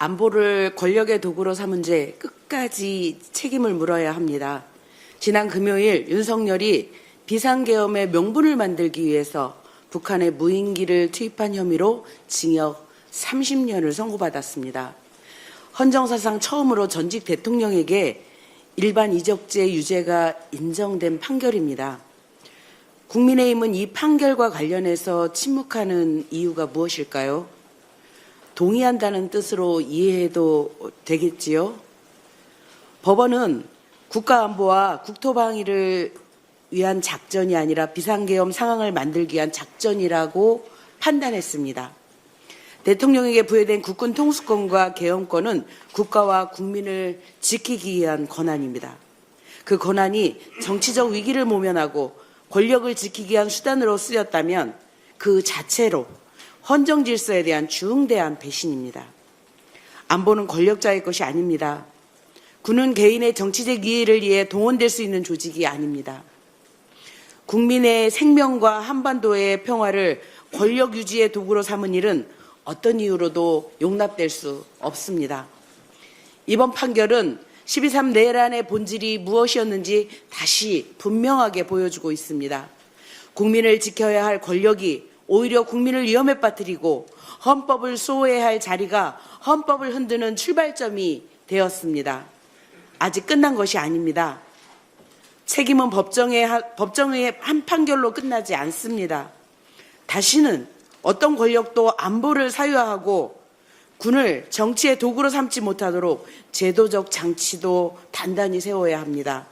안보를 권력의 도구로 삼은 죄 끝까지 책임을 물어야 합니다. 지난 금요일 윤석열이 비상계엄의 명분을 만들기 위해서 북한의 무인기를 투입한 혐의로 징역 30년을 선고받았습니다. 헌정사상 처음으로 전직 대통령에게 일반 이적죄 유죄가 인정된 판결입니다. 국민의힘은 이 판결과 관련해서 침묵하는 이유가 무엇일까요? 동의한다는 뜻으로 이해해도 되겠지요? 법원은 국가안보와 국토방위를 위한 작전이 아니라 비상계엄 상황을 만들기 위한 작전이라고 판단했습니다. 대통령에게 부여된 국군 통수권과 계엄권은 국가와 국민을 지키기 위한 권한입니다. 그 권한이 정치적 위기를 모면하고 권력을 지키기 위한 수단으로 쓰였다면 그 자체로 헌정 질서에 대한 중대한 배신입니다. 안보는 권력자의 것이 아닙니다. 군은 개인의 정치적 이해를 위해 동원될 수 있는 조직이 아닙니다. 국민의 생명과 한반도의 평화를 권력 유지의 도구로 삼은 일은 어떤 이유로도 용납될 수 없습니다. 이번 판결은 12.3 내란의 본질이 무엇이었는지 다시 분명하게 보여주고 있습니다. 국민을 지켜야 할 권력이 오히려 국민을 위험에 빠뜨리고 헌법을 소외할 자리가 헌법을 흔드는 출발점이 되었습니다. 아직 끝난 것이 아닙니다. 책임은 법정의 한 판결로 끝나지 않습니다. 다시는 어떤 권력도 안보를 사유화하고 군을 정치의 도구로 삼지 못하도록 제도적 장치도 단단히 세워야 합니다.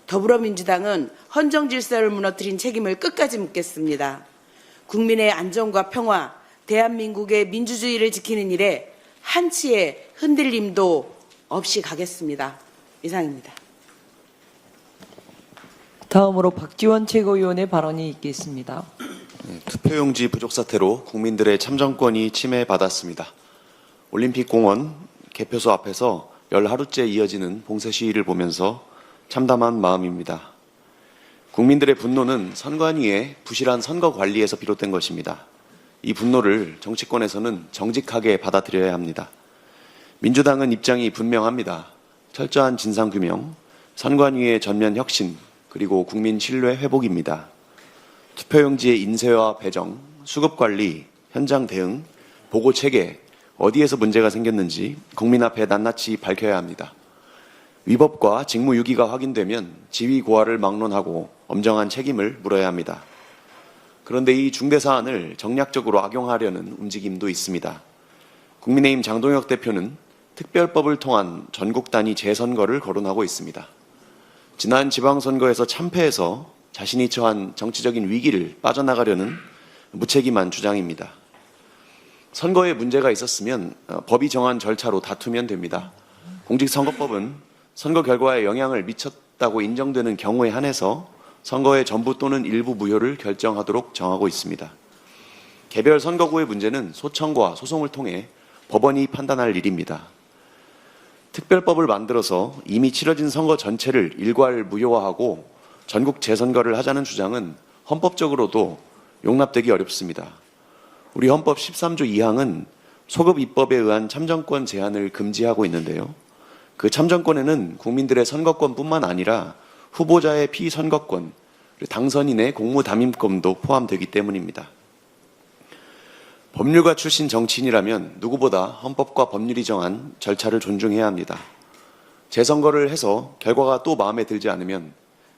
더불어민주당은 헌정 질서를 무너뜨린 책임을 끝까지 묻겠습니다. 국민의 안전과 평화, 대한민국의 민주주의를 지키는 일에 한치의 흔들림도 없이 가겠습니다. 이상입니다. 다음으로 박지원 최고위원의 발언이 있겠습니다. 투표용지 부족 사태로 국민들의 참정권이 침해받았습니다. 올림픽공원 개표소 앞에서 열 하루째 이어지는 봉쇄 시위를 보면서 참담한 마음입니다. 국민들의 분노는 선관위의 부실한 선거 관리에서 비롯된 것입니다. 이 분노를 정치권에서는 정직하게 받아들여야 합니다. 민주당은 입장이 분명합니다. 철저한 진상규명, 선관위의 전면 혁신, 그리고 국민 신뢰 회복입니다. 투표용지의 인쇄와 배정, 수급관리, 현장 대응, 보고체계, 어디에서 문제가 생겼는지 국민 앞에 낱낱이 밝혀야 합니다. 위법과 직무유기가 확인되면 지위고하를 막론하고 엄정한 책임을 물어야 합니다. 그런데 이 중대사안을 정략적으로 악용하려는 움직임도 있습니다. 국민의힘 장동혁 대표는 특별법을 통한 전국 단위 재선거를 거론하고 있습니다. 지난 지방선거에서 참패해서 자신이 처한 정치적인 위기를 빠져나가려는 무책임한 주장입니다. 선거에 문제가 있었으면 법이 정한 절차로 다투면 됩니다. 공직선거법은 선거 결과에 영향을 미쳤다고 인정되는 경우에 한해서 선거의 전부 또는 일부 무효를 결정하도록 정하고 있습니다. 개별 선거구의 문제는 소청과 소송을 통해 법원이 판단할 일입니다. 특별법을 만들어서 이미 치러진 선거 전체를 일괄 무효화하고 전국 재선거를 하자는 주장은 헌법적으로도 용납되기 어렵습니다. 우리 헌법 13조 2항은 소급 입법에 의한 참정권 제한을 금지하고 있는데요. 그 참정권에는 국민들의 선거권뿐만 아니라 후보자의 피선거권, 당선인의 공무담임권도 포함되기 때문입니다. 법률가 출신 정치인이라면 누구보다 헌법과 법률이 정한 절차를 존중해야 합니다. 재선거를 해서 결과가 또 마음에 들지 않으면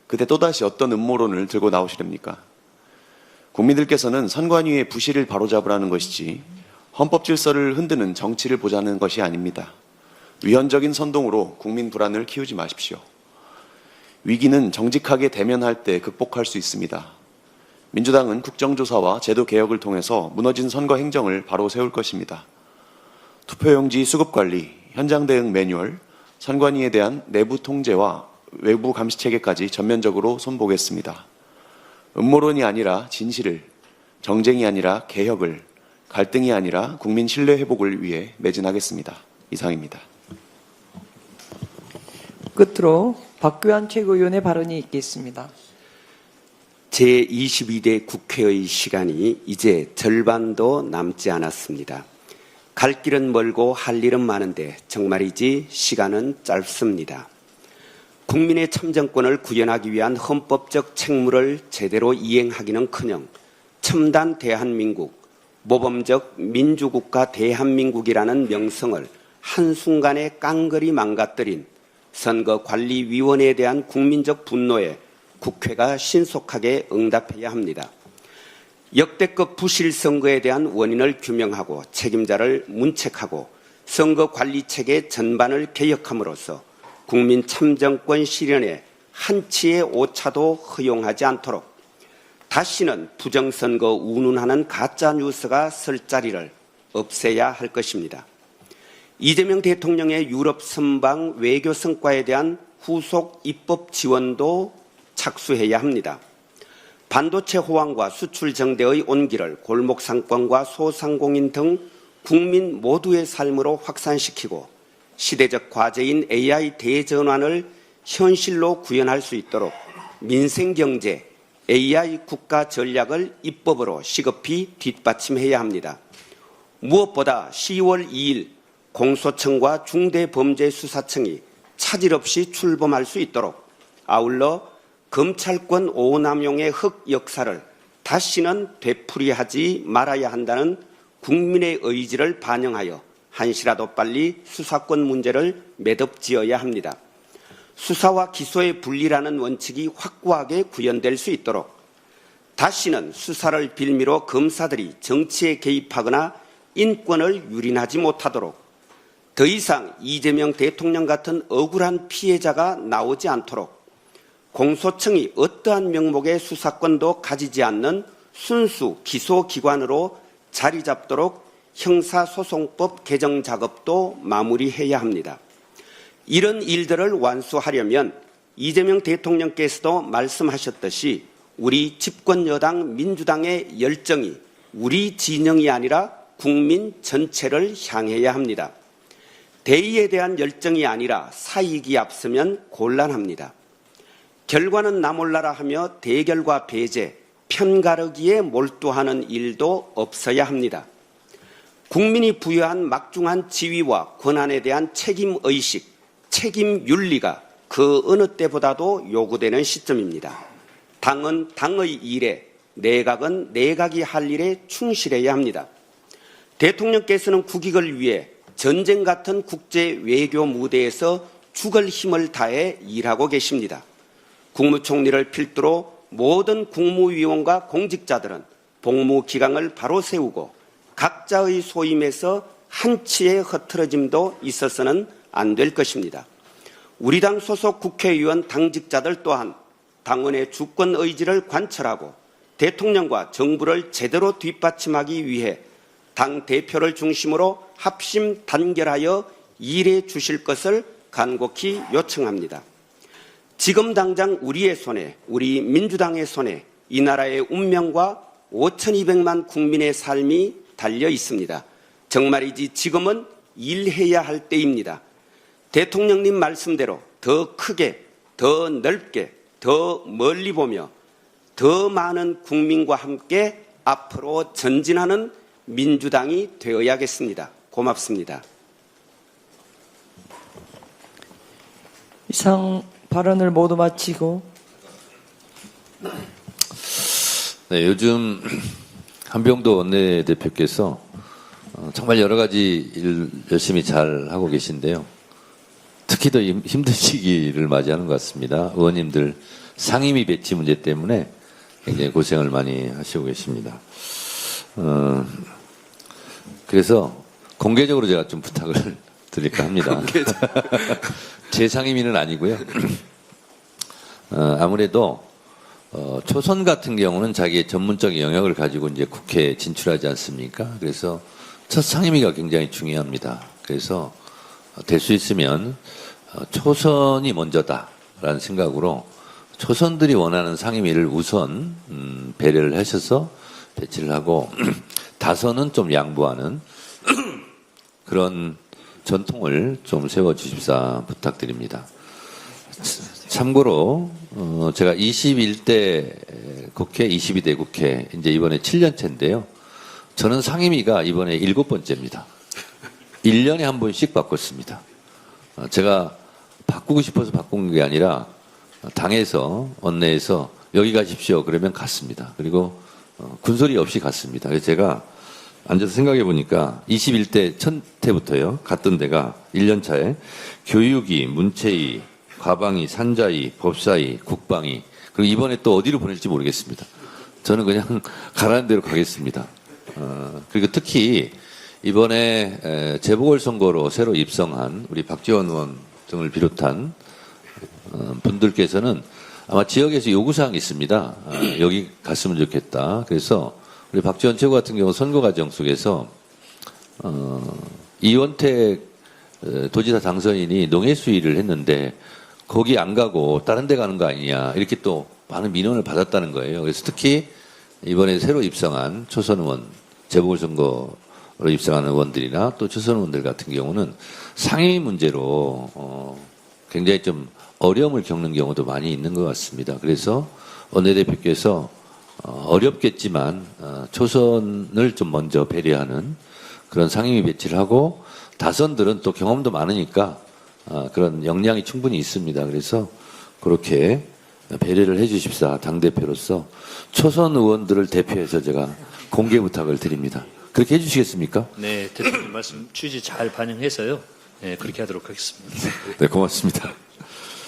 그때 또다시 어떤 음모론을 들고 나오시렵니까? 국민들께서는 선관위의 부실을 바로잡으라는 것이지 헌법 질서를 흔드는 정치를 보자는 것이 아닙니다. 위헌적인 선동으로 국민 불안을 키우지 마십시오. 위기는 정직하게 대면할 때 극복할 수 있습니다. 민주당은 국정조사와 제도 개혁을 통해서 무너진 선거 행정을 바로 세울 것입니다. 투표용지 수급관리, 현장 대응 매뉴얼, 선관위에 대한 내부 통제와 외부 감시 체계까지 전면적으로 손보겠습니다. 음모론이 아니라 진실을, 정쟁이 아니라 개혁을, 갈등이 아니라 국민 신뢰 회복을 위해 매진하겠습니다. 이상입니다. 끝으로 박규환 최고위원의 발언이 있겠습니다. 제22대 국회의 시간이 이제 절반도 남지 않았습니다. 갈 길은 멀고 할 일은 많은데 정말이지 시간은 짧습니다. 국민의 참정권을 구현하기 위한 헌법적 책무를 제대로 이행하기는커녕 첨단 대한민국, 모범적 민주국가 대한민국이라는 명성을 한순간에 깡그리 망가뜨린 선거관리위원회에 대한 국민적 분노에 국회가 신속하게 응답해야 합니다. 역대급 부실 선거에 대한 원인을 규명하고 책임자를 문책하고 선거관리체계 전반을 개혁함으로써 국민 참정권 실현에 한치의 오차도 허용하지 않도록 다시는 부정선거 운운하는 가짜뉴스가 설 자리를 없애야 할 것입니다. 이재명 대통령의 유럽 선방 외교 성과에 대한 후속 입법 지원도 착수해야 합니다. 반도체 호황과 수출 정대의 온기를 골목 상권과 소상공인 등 국민 모두의 삶으로 확산시키고 시대적 과제인 AI 대전환을 현실로 구현할 수 있도록 민생경제, AI 국가 전략을 입법으로 시급히 뒷받침해야 합니다. 무엇보다 10월 2일 공소청과 중대범죄수사청이 차질 없이 출범할 수 있도록 아울러 검찰권 오남용의 흑역사를 다시는 되풀이하지 말아야 한다는 국민의 의지를 반영하여 한시라도 빨리 수사권 문제를 매듭지어야 합니다. 수사와 기소의 분리라는 원칙이 확고하게 구현될 수 있도록 다시는 수사를 빌미로 검사들이 정치에 개입하거나 인권을 유린하지 못하도록 더 이상 이재명 대통령 같은 억울한 피해자가 나오지 않도록 공소청이 어떠한 명목의 수사권도 가지지 않는 순수 기소기관으로 자리 잡도록 형사소송법 개정 작업도 마무리해야 합니다. 이런 일들을 완수하려면 이재명 대통령께서도 말씀하셨듯이 우리 집권여당 민주당의 열정이 우리 진영이 아니라 국민 전체를 향해야 합니다. 대의에 대한 열정이 아니라 사익이 앞서면 곤란합니다. 결과는 나 몰라라 하며 대결과 배제, 편가르기에 몰두하는 일도 없어야 합니다. 국민이 부여한 막중한 지위와 권한에 대한 책임의식, 책임윤리가 그 어느 때보다도 요구되는 시점입니다. 당은 당의 일에, 내각은 내각이 할 일에 충실해야 합니다. 대통령께서는 국익을 위해 전쟁 같은 국제 외교 무대에서 죽을 힘을 다해 일하고 계십니다. 국무총리를 필두로 모든 국무위원과 공직자들은 복무기강을 바로 세우고 각자의 소임에서 한치의 흐트러짐도 있어서는 안 될 것입니다. 우리 당 소속 국회의원 당직자들 또한 당원의 주권 의지를 관철하고 대통령과 정부를 제대로 뒷받침하기 위해 당 대표를 중심으로 합심 단결하여 일해 주실 것을 간곡히 요청합니다. 지금 당장 우리의 손에, 우리 민주당의 손에 이 나라의 운명과 5,200만 국민의 삶이 달려 있습니다. 정말이지 지금은 일해야 할 때입니다. 대통령님 말씀대로 더 크게, 더 넓게, 더 멀리 보며 더 많은 국민과 함께 앞으로 전진하는 민주당이 되어야겠습니다. 고맙습니다. 이상 발언을 모두 마치고 네, 요즘 한병도 원내대표께서 정말 여러 가지 일 열심히 잘 하고 계신데요. 특히 더 힘든 시기를 맞이하는 것 같습니다. 의원님들 상임위 배치 문제 때문에 굉장히 고생을 많이 하시고 계십니다. 그래서 공개적으로 제가 좀 부탁을 드릴까 합니다. 제 상임위는 아니고요. 아무래도 초선 같은 경우는 자기의 전문적인 영역을 가지고 이제 국회에 진출하지 않습니까? 그래서 첫 상임위가 굉장히 중요합니다. 그래서 될 수 있으면 초선이 먼저다라는 생각으로 초선들이 원하는 상임위를 우선 배려를 하셔서 배치를 하고 다선은 좀 양보하는 그런 전통을 좀 세워주십사 부탁드립니다. 참고로 제가 21대 국회, 22대 국회 이제 이번에 7년째인데요. 저는 상임위가 이번에 7번째입니다. 1년에 한 번씩 바꿨습니다. 제가 바꾸고 싶어서 바꾼 게 아니라 당에서 원내에서 여기 가십시오 그러면 갔습니다. 그리고 군소리 없이 갔습니다. 그래서 제가 앉아서 생각해 보니까 21대 첫 해부터요 갔던 데가 1년 차에 교육위, 문체위, 과방위, 산자위, 법사위, 국방위 그리고 이번에 또 어디로 보낼지 모르겠습니다. 저는 그냥 가라는 대로 가겠습니다. 그리고 특히 이번에 재보궐선거로 새로 입성한 우리 박지원 의원 등을 비롯한 분들께서는 아마 지역에서 요구사항이 있습니다. 여기 갔으면 좋겠다. 그래서 우리 박지원 최고 같은 경우 선거 과정 속에서 이원택 도지사 당선인이 농해 수위를 했는데 거기 안 가고 다른 데 가는 거 아니냐 이렇게 또 많은 민원을 받았다는 거예요. 그래서 특히 이번에 새로 입성한 초선 의원 재보궐선거로 입성한 의원들이나 또 초선 의원들 같은 경우는 상임위 문제로 굉장히 좀 어려움을 겪는 경우도 많이 있는 것 같습니다. 그래서 원내대표께서 어렵겠지만 초선을 좀 먼저 배려하는 그런 상임위 배치를 하고 다선들은 또 경험도 많으니까 그런 역량이 충분히 있습니다. 그래서 그렇게 배려를 해 주십사 당대표로서 초선 의원들을 대표해서 제가 공개 부탁을 드립니다. 그렇게 해 주시겠습니까? 네, 대표님 말씀 취지 잘 반영해서요. 네, 그렇게 하도록 하겠습니다. 네, 고맙습니다.